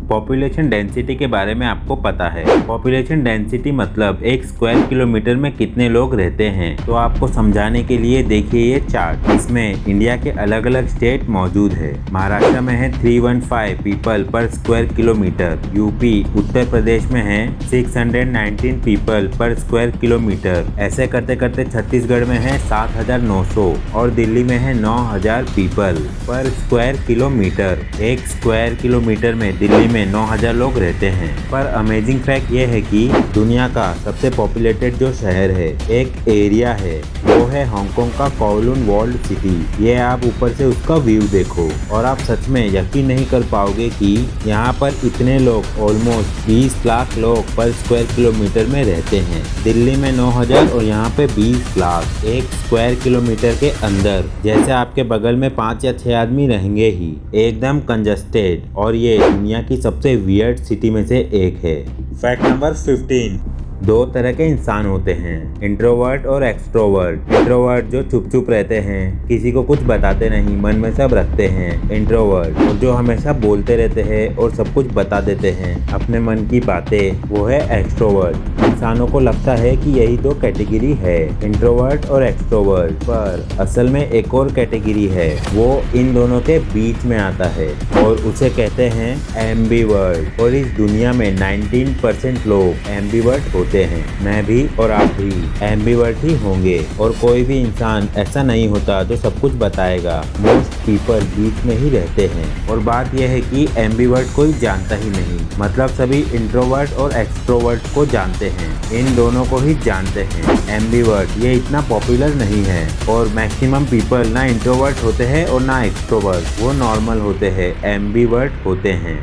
Population density के बारे में आपको पता है। पॉपुलेशन डेंसिटी मतलब एक स्क्वायर किलोमीटर में कितने लोग रहते हैं। तो आपको समझाने के लिए देखिए ये चार्ट। इसमें इंडिया के अलग अलग स्टेट मौजूद है। महाराष्ट्र में है 315 पीपल पर square kilometre. UP Uttar Pradesh में है 619 पीपल पर स्क्वायर किलोमीटर। ऐसे करते करते छत्तीसगढ़ में है 7,900 और दिल्ली में है 9,000 पीपल पर स्क्वायर किलोमीटर। एक स्क्वायर किलोमीटर में दिल्ली में 9,000 लोग रहते हैं। पर अमेजिंग फैक्ट ये है कि दुनिया का सबसे पॉपुलेटेड जो शहर है, एक एरिया है, वो है हांगकांग का कौलून वॉल्ड सिटी। ये आप ऊपर से उसका व्यू देखो और आप सच में यकीन नहीं कर पाओगे कि यहाँ पर इतने लोग ऑलमोस्ट 20 लाख लोग पर स्क्वायर किलोमीटर में रहते हैं। दिल्ली में 9,000 और यहाँ पे 20 लाख एक स्क्वायर किलोमीटर के अंदर। जैसे आपके बगल में 5 या 6 आदमी रहेंगे ही, एकदम कंजस्टेड। और ये दुनिया की सबसे वियर्ड सिटी में से एक है। Fact number 15। दो तरह के इंसान होते हैं, इंट्रोवर्ट और एक्सट्रोवर्ट। इंट्रोवर्ट जो चुप चुप रहते हैं, किसी को कुछ बताते नहीं, मन में सब रखते हैं। इंट्रोवर्ट और जो हमेशा बोलते रहते हैं और सब कुछ बता देते हैं, अपने मन की बातें, वो है एक्सट्रोवर्ट। इंसानों को लगता है कि यही दो कैटेगरी है, इंट्रोवर्ट और एक्सट्रोवर्ट। पर असल में एक और कैटेगरी है, वो इन दोनों के बीच में आता है और उसे कहते हैं एम्बिवर्ट। और इस दुनिया में 19% लोग एम्बिवर्ट होते हैं। मैं भी और आप भी एम्बिवर्ट ही होंगे। और कोई भी इंसान ऐसा नहीं होता जो सब कुछ बताएगा। मोस्ट पीपल बीच में ही रहते हैं। और बात यह है कि एम्बिवर्ट कोई जानता ही नहीं, मतलब सभी इंट्रोवर्ट और एक्सट्रोवर्ट को जानते हैं, इन दोनों को ही जानते हैं। एम्बिवर्ट ये इतना पॉपुलर नहीं है और मैक्सिमम पीपल ना इंट्रोवर्ट होते हैं और ना एक्सट्रोवर्ट, वो नॉर्मल होते हैं, एम्बिवर्ट होते हैं।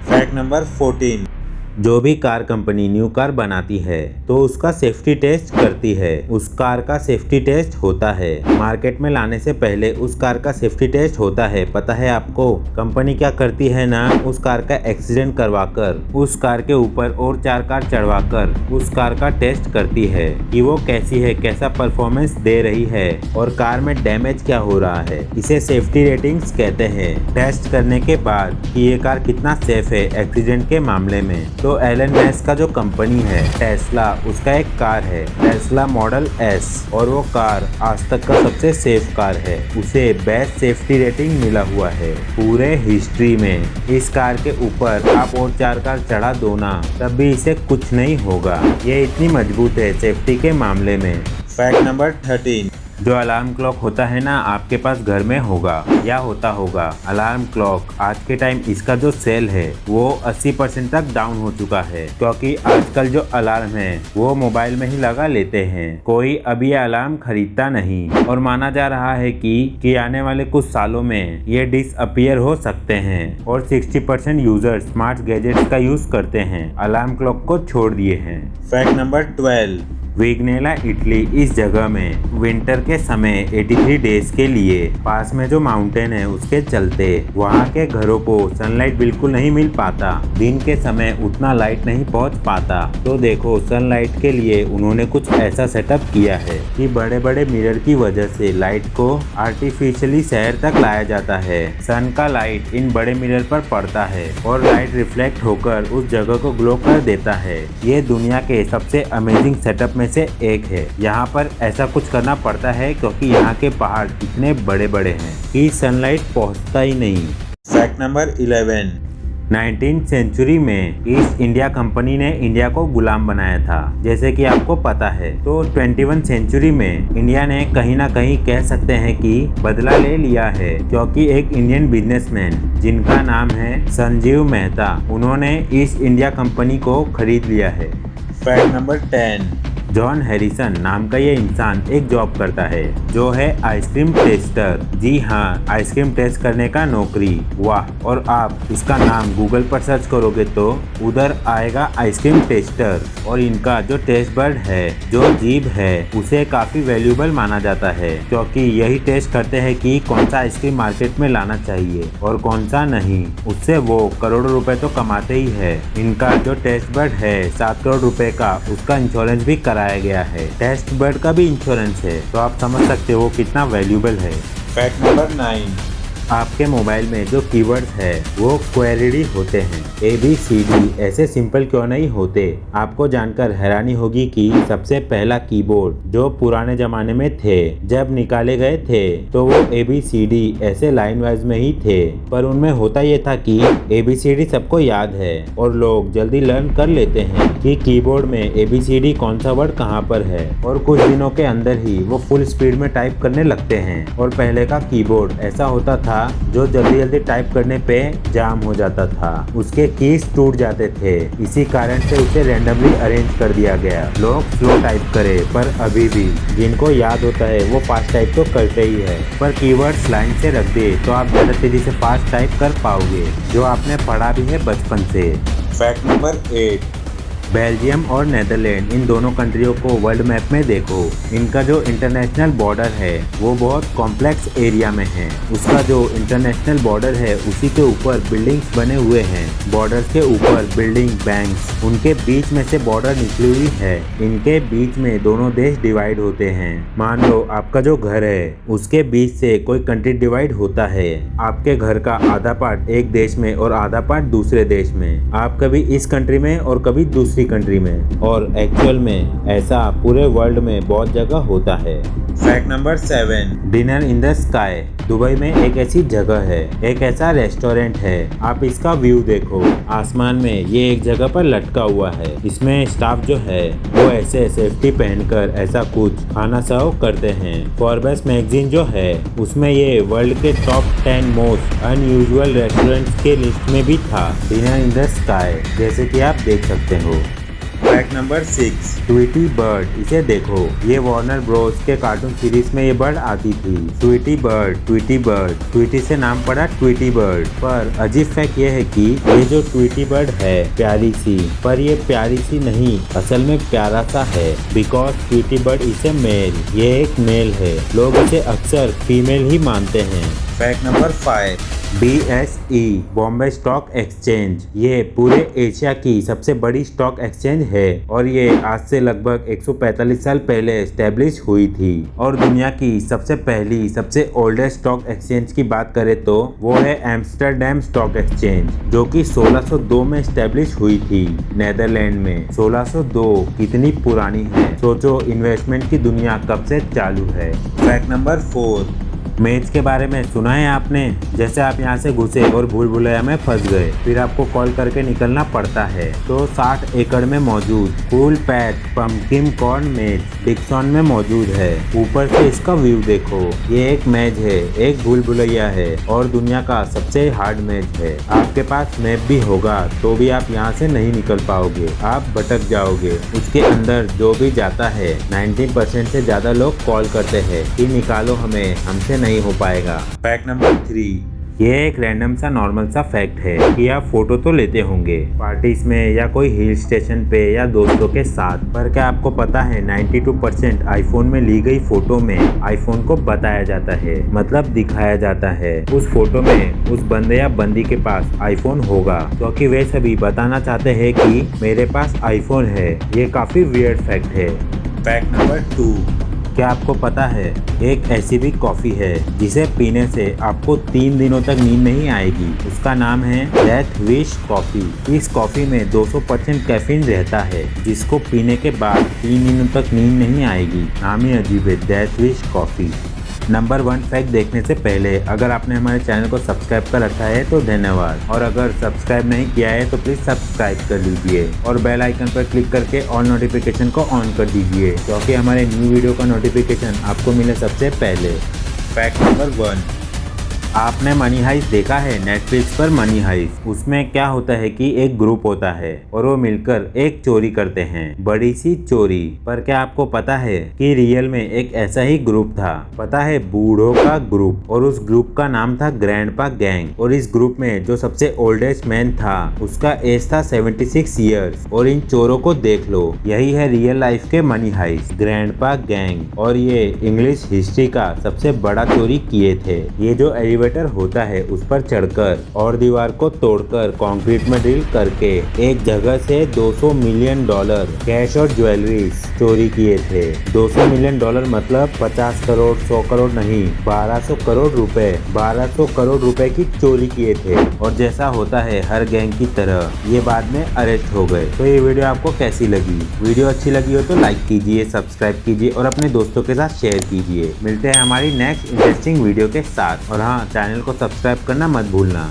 Fact number 14। जो भी कार कंपनी न्यू कार बनाती है तो उसका सेफ्टी टेस्ट करती है। उस कार का सेफ्टी टेस्ट होता है। मार्केट में लाने से पहले उस कार का सेफ्टी टेस्ट होता है। पता है आपको कंपनी क्या करती है ना, उस कार का एक्सीडेंट करवाकर उस कार के ऊपर और 4 कार चढ़वाकर उस कार का टेस्ट करती है कि वो कैसी है, कैसा परफॉर्मेंस दे रही है और कार में डैमेज क्या हो रहा है। इसे सेफ्टी रेटिंग्स कहते हैं। टेस्ट करने के बाद कि ये कार कितना सेफ है एक्सीडेंट के मामले में। तो एलन मस्क का जो कंपनी है टेस्ला, उसका एक कार है टेस्ला मॉडल एस और वो कार आज तक का सबसे सेफ कार है। उसे बेस्ट सेफ्टी रेटिंग मिला हुआ है पूरे हिस्ट्री में। इस कार के ऊपर आप और 4 कार चढ़ा दो ना, तब भी इसे कुछ नहीं होगा। ये इतनी मजबूत है सेफ्टी के मामले में। Fact number 13। जो अलार्म क्लॉक होता है ना, आपके पास घर में होगा या होता होगा। अलार्म क्लॉक आज के टाइम इसका जो सेल है वो 80% तक डाउन हो चुका है, क्योंकि आजकल जो अलार्म है वो मोबाइल में ही लगा लेते हैं। कोई अभी ये अलार्म खरीदता नहीं और माना जा रहा है कि आने वाले कुछ सालों में ये डिसअपीयर हो सकते हैं। और 60% यूजर स्मार्ट गैजेट्स का यूज करते हैं, अलार्म क्लॉक को छोड़ दिए हैं। Fact number 12। विग्नेला इटली, इस जगह में विंटर के समय 83 डेज के लिए पास में जो माउंटेन है उसके चलते वहाँ के घरों को सनलाइट बिल्कुल नहीं मिल पाता। दिन के समय उतना लाइट नहीं पहुँच पाता। तो देखो सनलाइट के लिए उन्होंने कुछ ऐसा सेटअप किया है कि बड़े बड़े मिरर की वजह से लाइट को आर्टिफिशियली शहर तक लाया जाता है। सन का लाइट इन बड़े मिरर पर पड़ता है और लाइट रिफ्लेक्ट होकर उस जगह को ग्लो कर देता है। ये दुनिया के सबसे अमेजिंग सेटअप में से एक है। यहाँ पर ऐसा कुछ करना पड़ता है क्योंकि यहाँ के पहाड़ इतने बड़े बड़े हैं कि सनलाइट पहुँचता ही नहीं। Fact number 11। 19th सेंचुरी में ईस्ट इंडिया कंपनी ने इंडिया को गुलाम बनाया था, जैसे कि आपको पता है। तो 21 सेंचुरी में इंडिया ने कहीं ना कहीं कह सकते हैं कि बदला ले लिया है, क्योंकि एक इंडियन बिजनेसमैन जिनका नाम है संजीव मेहता, उन्होंने ईस्ट इंडिया कंपनी को खरीद लिया है। Fact number 10। जॉन हैरिसन नाम का ये इंसान एक जॉब करता है जो है आइसक्रीम टेस्टर। जी हाँ, आइसक्रीम टेस्ट करने का नौकरी। वाह। और आप इसका नाम गूगल पर सर्च करोगे तो उधर आएगा आइसक्रीम टेस्टर। और इनका जो टेस्ट बर्ड है, जो जीभ है, उसे काफी वैल्यूएबल माना जाता है, क्योंकि यही टेस्ट करते हैं कि कौन सा आइसक्रीम मार्केट में लाना चाहिए और कौन सा नहीं। उससे वो करोड़ों रुपए तो कमाते ही है। इनका जो टेस्ट बर्ड है 7 करोड़ रुपए का, उसका इंश्योरेंस भी कराया गया है। टेस्ट बर्ड का भी इंश्योरेंस है, तो आप समझ सकते हो कितना वैल्यूएबल है। Fact number 9। आपके मोबाइल में जो कीवर्ड्स है वो क्वेरी होते हैं। ABCD ऐसे सिंपल क्यों नहीं होते? आपको जानकर हैरानी होगी कि सबसे पहला कीबोर्ड जो पुराने जमाने में थे जब निकाले गए थे तो वो ABCD ऐसे लाइन वाइज में ही थे, पर उनमें होता ये था कि ABCD सबको याद है और लोग जल्दी लर्न कर लेते हैं कि कीबोर्ड में ABCD कौन सा वर्ड कहाँ पर है, और कुछ दिनों के अंदर ही वो फुल स्पीड में टाइप करने लगते हैं। और पहले का कीबोर्ड ऐसा होता था जो जल्दी जल्दी टाइप करने पे जाम हो जाता था, उसके कीज टूट जाते थे। इसी कारण से उसे रैंडमली अरेंज कर दिया गया। लोग स्लो टाइप करे, पर अभी भी जिनको याद होता है वो फास्ट टाइप तो करते ही है, पर कीवर्ड्स लाइन से रख दे तो आप ज्यादा तेजी से फास्ट टाइप कर पाओगे, जो आपने पढ़ा भी है बचपन से। Fact number 8। बेल्जियम और नेदरलैंड इन दोनों कंट्रियों को वर्ल्ड मैप में देखो। इनका जो इंटरनेशनल बॉर्डर है वो बहुत कॉम्प्लेक्स एरिया में है। उसका जो इंटरनेशनल बॉर्डर है उसी के ऊपर बिल्डिंग्स बने हुए हैं। बॉर्डर के ऊपर बिल्डिंग, बैंक्स, उनके बीच में से बॉर्डर निकली हुई है। इनके बीच में दोनों देश डिवाइड होते हैं। मान लो आपका जो घर है उसके बीच से कोई कंट्री डिवाइड होता है। आपके घर का आधा पार्ट एक देश में और आधा पार्ट दूसरे देश में। आप कभी इस कंट्री में और कभी दूसरी कंट्री में, और एक्चुअल में ऐसा पूरे वर्ल्ड में बहुत जगह होता है। Fact number 7। Dinner in the sky. Dubai में एक ऐसी जगह है, एक ऐसा रेस्टोरेंट है, आप इसका व्यू देखो। आसमान में ये एक जगह पर लटका हुआ है। इसमें स्टाफ जो है वो ऐसे सेफ्टी पहनकर ऐसा कुछ खाना सर्व करते हैं। फॉर्ब्स मैगजीन जो है उसमें ये वर्ल्ड के टॉप 10 मोस्ट अनयूजुअल रेस्टोरेंट्स के लिस्ट में भी था। डिनर इन द स्काई, जैसे कि आप देख सकते हो। Fact number 6। ट्वीटी बर्ड, इसे देखो। ये वार्नर ब्रोस के कार्टून सीरीज में ये बर्ड आती थी। Tweety bird, Tweety bird, Tweety से नाम पड़ा ट्वीटी बर्ड। पर अजीब फैक्ट ये है कि ये जो ट्वीटी बर्ड है प्यारी सी, पर ये प्यारी सी नहीं, असल में प्यारा सा है। Because Tweety bird is a male, ये एक मेल है। लोग इसे अक्सर फीमेल ही मानते हैं। Fact number 5। BSE Bombay stock exchange, ये पूरे एशिया की सबसे बड़ी स्टॉक एक्सचेंज है और ये आज से लगभग 145 साल पहले एस्टेब्लिश हुई थी। और दुनिया की सबसे पहली सबसे ओल्डेस्ट स्टॉक एक्सचेंज की बात करें तो वो है एम्स्टर्डम स्टॉक एक्सचेंज, जो कि 1602 में एस्टेब्लिश हुई थी नेदरलैंड में। 1602 कितनी पुरानी है, सोचो इन्वेस्टमेंट की दुनिया कब से चालू है। Fact number 4। मैच के बारे में सुना है आपने? जैसे आप यहाँ से घुसे और भूल भुलैया में फंस गए, फिर आपको कॉल करके निकलना पड़ता है। तो 60 एकड़ में मौजूद full patch pumpkin corn maze Dixon में मौजूद है। ऊपर से इसका व्यू देखो। ये एक मैच है, एक भूल भुलैया है और दुनिया का सबसे हार्ड मैच है। आपके पास मैप भी होगा तो भी आप यहाँ से नहीं निकल पाओगे, आप भटक जाओगे। उसके अंदर जो भी जाता है 90% से ज्यादा लोग कॉल करते हैं कि निकालो हमें, हमसे नहीं हो पाएगा। Fact number 3। ये एक रैंडम सा नॉर्मल सा फैक्ट है कि आप फोटो तो लेते होंगे पार्टीज में या कोई हिल स्टेशन पे या दोस्तों के साथ, पर क्या आपको पता है 92% आईफोन में ली गई फोटो में आईफोन को बताया जाता है, मतलब दिखाया जाता है। उस फोटो में उस बंदे या बंदी के पास आईफोन होगा, क्योंकि वे सभी बताना चाहते हैं कि मेरे पास आईफोन है। ये काफी वियर्ड फैक्ट है। Fact number 2। क्या आपको पता है एक ऐसी भी कॉफ़ी है जिसे पीने से आपको 3 दिनों तक नींद नहीं आएगी? उसका नाम है डेथ विश कॉफ़ी। इस कॉफ़ी में 200% कैफीन रहता है, जिसको पीने के बाद 3 दिनों तक नींद नहीं आएगी। नाम ही अजीब है, death wish coffee. Number 1 fact देखने से पहले अगर आपने हमारे चैनल को सब्सक्राइब कर रखा है तो धन्यवाद, और अगर सब्सक्राइब नहीं किया है तो प्लीज़ सब्सक्राइब कर लीजिए और बेल आइकन पर क्लिक करके ऑल नोटिफिकेशन को ऑन कर दीजिए, क्योंकि हमारे न्यू वीडियो का नोटिफिकेशन आपको मिले सबसे पहले। Fact number 1। आपने मनी हाइस्ट देखा है नेटफ्लिक्स पर? मनी हाइस्ट, उसमें क्या होता है कि एक ग्रुप होता है और वो मिलकर एक चोरी करते हैं, बड़ी सी चोरी। पर क्या आपको पता है कि रियल में एक ऐसा ही ग्रुप था? पता है, बूढ़ों का ग्रुप, और उस ग्रुप का नाम था ग्रैंडपा गैंग। और इस ग्रुप में जो सबसे ओल्डेस्ट मैन था उसका एज था 76 ईयर्स। और इन चोरों को देख लो, यही है रियल लाइफ के मनी हाइस्ट, ग्रैंडपा गैंग। और ये इंग्लिश हिस्ट्री का सबसे बड़ा चोरी किए थे। ये जो एलिवेटर होता है उस पर चढ़कर और दीवार को तोड़कर कंक्रीट में ड्रिल करके एक जगह से $200 मिलियन कैश और ज्वेलरीज चोरी किए थे। $200 मिलियन मतलब 50 करोड़ 100 करोड़ नहीं, 1200 करोड़ रुपए 1200 करोड़ रुपए की चोरी किए थे। और जैसा होता है हर गैंग की तरह ये बाद में अरेस्ट हो गए। तो ये वीडियो आपको कैसी लगी? वीडियो अच्छी लगी हो तो लाइक कीजिए, सब्सक्राइब कीजिए और अपने दोस्तों के साथ शेयर कीजिए। मिलते हैं हमारी नेक्स्ट इंटरेस्टिंग वीडियो के साथ। और हाँ, चैनल को सब्सक्राइब करना मत भूलना।